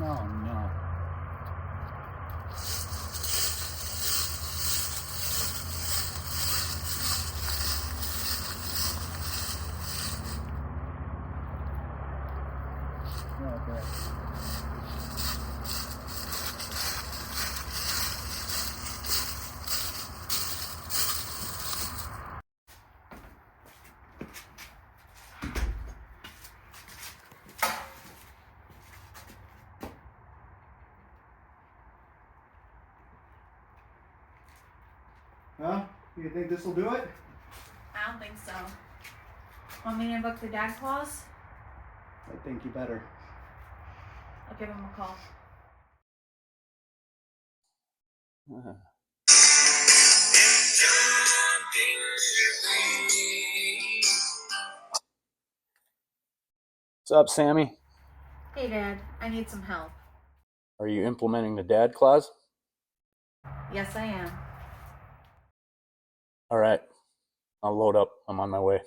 Oh no. Okay. Huh? You think this will do it? I don't think so. Want me to invoke the dad clause? I think you better. I'll give him a call. What's up, Sammy? Hey, Dad. I need some help. Are you implementing the dad clause? Yes, I am. All right. I'll load up. I'm on my way.